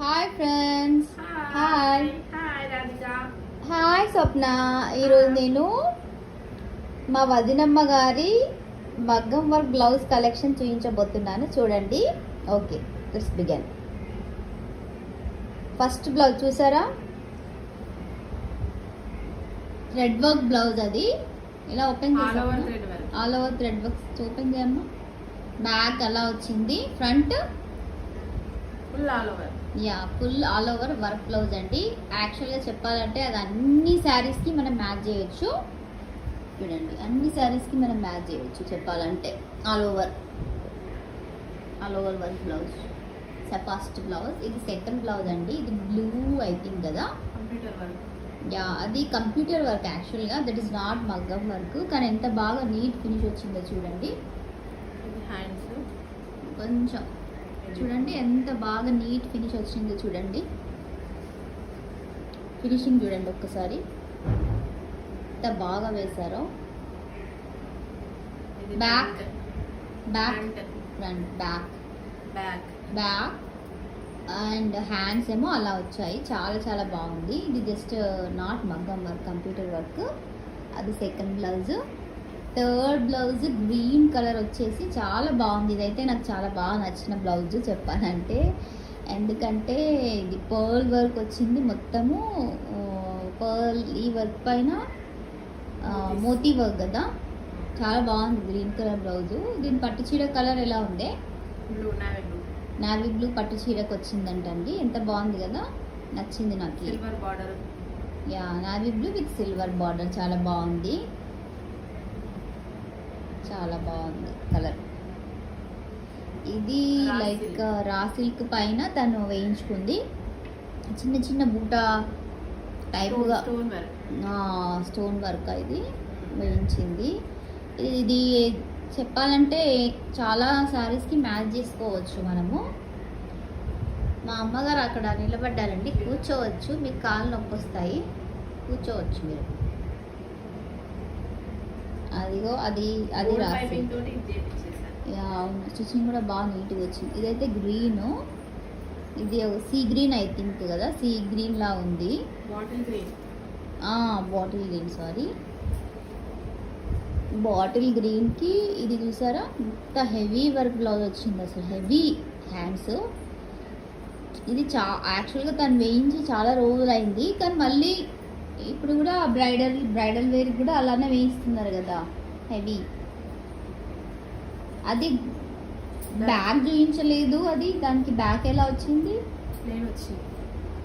Hi friends. Hi hi Radhika. Hi Swapna. ఈరోజు నేను మా వదినమ్మ గారి మగ్గం వర్క్ బ్లౌజ్ కలెక్షన్ చూపించబోతున్నాను. చూడండి. Okay, let's begin. First blouse చూసారా? Thread work blouse. అది ఇలా ఓపెన్ చేసాము. All over thread work open చేయమ్మా. బ్యాక్ అలా వచ్చింది. Front full all over. Full all over work blouse అండి. యాక్చువల్గా చెప్పాలంటే అది అన్ని శారీస్కి మనం మ్యాచ్ చేయొచ్చు. చూడండి, అన్ని శారీస్కి మనం మ్యాచ్ చేయొచ్చు చెప్పాలంటే. All over work blouse. First blouse. ఇది సెకండ్ బ్లౌజ్ అండి. ఇది బ్లూ ఐ థింక్ కదా. Computer work. అది కంప్యూటర్ వర్క్ యాక్చువల్గా. దట్ ఈస్ నాట్ మగ్గం వర్క్. కానీ ఎంత బాగా నీట్ ఫినిష్ వచ్చిందో చూడండి. ఇది హ్యాండ్స్. కొంచెం చూడండి ఎంత బాగా నీట్ ఫినిష్ వచ్చిందో చూడండి. ఫినిషింగ్ చూడండి ఒక్కసారి ఎంత బాగా వేశారో. Back front back and hands ఏమో అలా వచ్చాయి. చాలా చాలా బాగుంది. ఇది జస్ట్ నాట్ మగ్గం వర్క్, కంప్యూటర్ వర్క్. అది second blouse. Third blouse green colour వచ్చేసి చాలా బాగుంది. ఇదైతే నాకు చాలా బాగా నచ్చిన బ్లౌజ్ చెప్పాలంటే. ఎందుకంటే ఇది పర్ల్ వర్క్ వచ్చింది మొత్తము. పర్ల్ ఈ వర్క్ పైన మోతీ వర్క్ కదా. చాలా బాగుంది గ్రీన్ కలర్ బ్లౌజు. దీని పట్టు చీర కలర్ ఎలా ఉంది? నావీ బ్లూ పట్టు చీరకు వచ్చిందంటండి. ఎంత బాగుంది కదా, నచ్చింది నాకు. Silver border. Navy blue with silver border. చాలా బాగుంది, చాలా బాగుంది కలర్. ఇది లైక్ రా సిల్క్ పైన తను వేయించుకుంది. చిన్న చిన్న బూట టైప్గా స్టోన్ వర్క్ ఇది వేయించింది. ఇది చెప్పాలంటే చాలా శారీస్కి మ్యాచ్ చేసుకోవచ్చు మనము. మా అమ్మగారు అక్కడ నిలబడ్డారండి. కూర్చోవచ్చు, మీకు కాళ్ళు నొప్పి వస్తాయి, కూర్చోవచ్చు మీరు. అదిగో అది రాసి. అవును, స్టిచ్చింగ్ కూడా బాగా నీట్గా వచ్చింది. ఇదైతే గ్రీన్. ఇది సీ గ్రీన్ ఐ థింక్ కదా. సీ గ్రీన్ లా ఉంది. Bottle green sorry. బాటిల్ గ్రీన్కి ఇది చూసారా ఇంత హెవీ వర్క్ బ్లౌజ్ వచ్చింది. అసలు హెవీ హ్యాండ్స్. ఇది యాక్చువల్గా తను వేయించి చాలా రోజులు అయింది. కానీ మళ్ళీ ఇప్పుడు కూడా బ్రైడల్ వేర్ కూడా అలానే వేయిస్తున్నారు కదా హెవీ. అది బ్యాక్ చూపించలేదు. అది దానికి బ్యాక్ ఎలా వచ్చింది?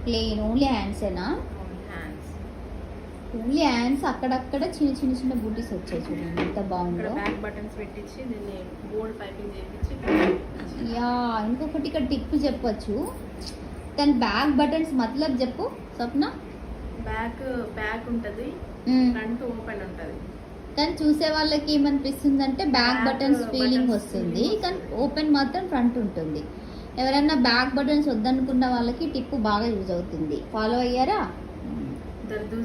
ప్లేన్ ఓన్లీ హ్యాండ్సేనా? Only hands. అక్కడక్కడ చిన్న చిన్న చిన్న బూటీస్ వచ్చాయి చూడండి ఎంత బాగుందో. ఇంకొకటి ఇక్కడ టిప్ చెప్పొచ్చు. దాని బ్యాక్ బటన్స్ మతలబ్ చెప్పు స్వప్న. బ్యాక్ ఉంటుంది, ఫ్రంట్ ఓపెన్ ఉంటుంది. కానీ చూసే వాళ్ళకి ఏమనిపిస్తుంది అంటే బ్యాక్ బటన్స్ ఫీలింగ్ వస్తుంది, కానీ ఓపెన్ మాత్రం ఫ్రంట్ ఉంటుంది. ఎవరైనా బ్యాక్ బటన్స్ వద్దనుకున్న వాళ్ళకి టిప్ బాగా యూజ్ అవుతుంది. ఫాలో అయ్యారా?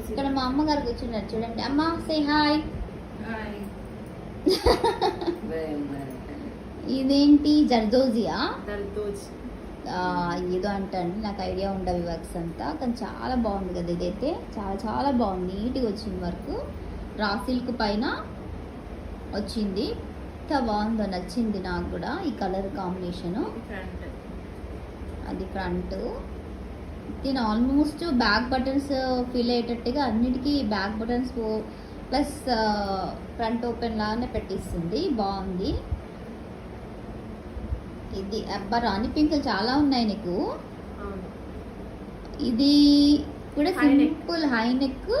ఇక్కడ మా అమ్మగారు కూర్చున్నారు చూడండి. అమ్మ సే హాయ్. ఇదేంటి జర్దోజియా? ఏదో అంటండి, నాకు ఐడియా ఉండవు వర్క్స్ అంతా. కానీ చాలా బాగుంది కదా ఇదైతే. చాలా చాలా బాగుంది, నీట్గా వచ్చింది వర్క్. రా సిల్క్ పైన వచ్చింది. ఎంత బాగుందో, నచ్చింది నాకు కూడా ఈ కలర్ కాంబినేషను. అది ఫ్రంట్. దీని ఆల్మోస్ట్ బ్యాక్ బటన్స్ ఫీల్ అయ్యేటట్టుగా అన్నిటికీ back buttons plus front open లాగానే పెట్టిస్తుంది. బాగుంది. ఇది అబ్బా రాణి పింకులు చాలా ఉన్నాయి నీకు. ఇది కూడా సింపుల్ హై నెక్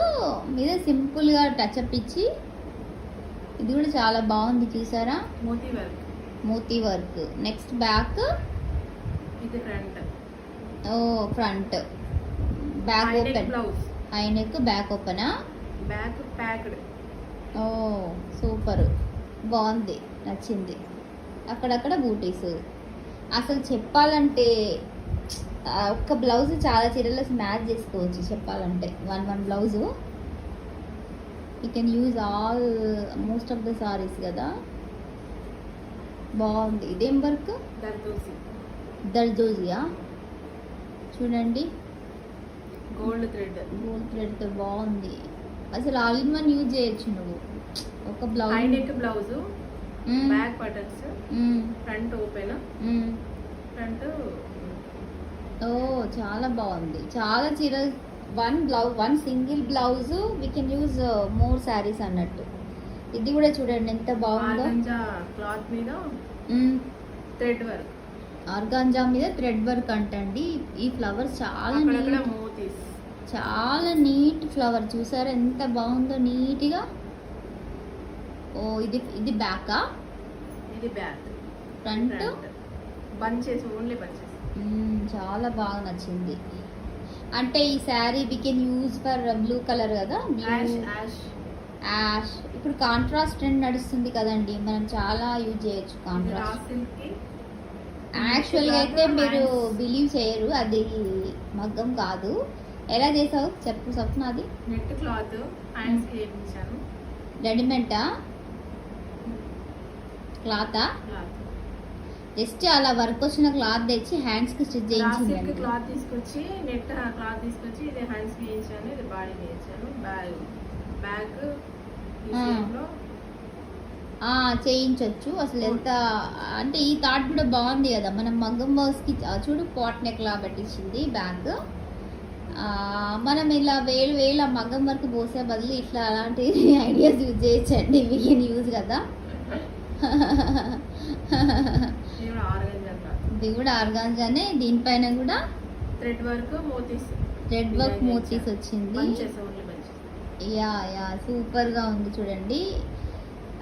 మీద సింపుల్గా టచ్అప్ ఇచ్చి ఇది కూడా చాలా బాగుంది చూసారా. మోతీ work. Next back. Front back open. High neck back ఓపెనా? సూపర్, బాగుంది, నచ్చింది. అక్కడక్కడ బూటీస్. అసలు చెప్పాలంటే ఒక్క బ్లౌజ్ చాలా చీరలు మ్యాచ్ చేసుకోవచ్చు చెప్పాలంటే. One blouse you can use all most of the saris కదా. బాగుంది. ఇదేం వర్క్? దర్దోజియా. చూడండి గోల్డ్ థ్రెడ్. గోల్డ్ థ్రెడ్తో బాగుంది. అసలు ఆల్ ఇన్ వన్ యూజ్ చేయొచ్చు నువ్వు. ఒక high blouse, neck blouse, back buttons, front open, front. ఓ చాలా బాగుంది. చాలా చీర one single blouse we can use more saris అన్నట్టు. ఇది కూడా చూడండి ఎంత బాగుందో. ఆర్గంజా క్లాత్ మీద థ్రెడ్ వర్క్. ఆర్గాంజా మీద థ్రెడ్ వర్క్ అంటండి. ఈ ఫ్లవర్స్ చాలా అక్కడక్కడ నీట్, మోతీస్. చాలా నీట్ ఫ్లవర్ చూసారా ఎంత బాగుందో నీట్గా. ఓ ఇది బ్యాకా, ఇది back. Front. Bunches, only bunches. చాలా బాగా నచ్చింది. అంటే ఈ sari we can use for blue colour కదా, యాష్ యాష్ యాష్. ఇప్పుడు కాంట్రాస్ట్ ట్రెండ్ నడుస్తుంది కదండి, మనం చాలా యూజ్ చేయొచ్చు రా కాంట్రాస్ట్. సిల్క్ కి యాక్చువల్గా అయితే మీరు బిలీవ్ చేయరు, అది మగ్గం కాదు. ఎలా చేసావు చెప్పు స్వప్న. అది నెట్ క్లాత్ హ్యాండ్స్ కి వేయించాను. రెడీమేడా క్లాతా? క్లాత్ జస్ట్ అలా వర్క్ వచ్చిన క్లాత్ తెచ్చి హ్యాండ్స్కి స్టిచ్ సిల్క్ చేయించింది. క్లాత్ తీసుకొచ్చి నెట్ క్లాత్ తీసుకొచ్చి ఇది హ్యాండ్స్ కి వేయించాను, ఇది బాడీ వేయించాను. బ్యాక్ ఈ shape లో చేయించవచ్చు. అసలు ఎంత అంటే ఈ థాట్ కూడా బాగుంది కదా. మనం మగ్గం వర్క్స్కి చూడు పాట్ నెక్ లా పెట్టించింది బ్యాగ్. మనం ఇలా వేలు ఆ మగ్గం వర్క్ పోసే బదులు ఇట్లా అలాంటి ఐడియాస్ యూజ్ చేయొచ్చండి. వీ కెన్ యూజ్ కదా. ఇది కూడా ఆర్గంజా క్లాత్. ఇది కూడా ఆర్గాన్జానే. దీనిపైన కూడా థ్రెడ్ వర్క్ మోతీస్. థ్రెడ్ వర్క్ మోతీస్ వచ్చింది. Bunches, only bunches. యా సూపర్గా ఉంది చూడండి.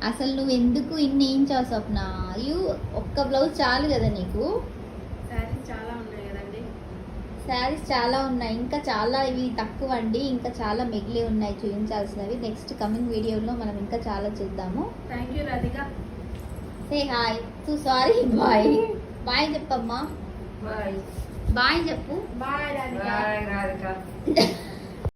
అసలు నువ్వు ఎందుకు ఇన్ని వేయించావు స్వప్న? ఒక్క బ్లౌజ్ చాలు కదా నీకు. శారీస్ చాలా ఉన్నాయి కదండి. శారీస్ చాలా ఉన్నాయి, ఇంకా చాలా ఇవి తక్కువ అండి. ఇంకా చాలా మిగిలి ఉన్నాయి చూపించాల్సినవి. నెక్స్ట్ కమింగ్ వీడియోలో మనం ఇంకా చాలా చూద్దాము. Thank you Radhika. Say hi. Sorry bye చెప్పమ్మా. బాయ్. బాయ్ చెప్పు. బాయ్ రాధిక.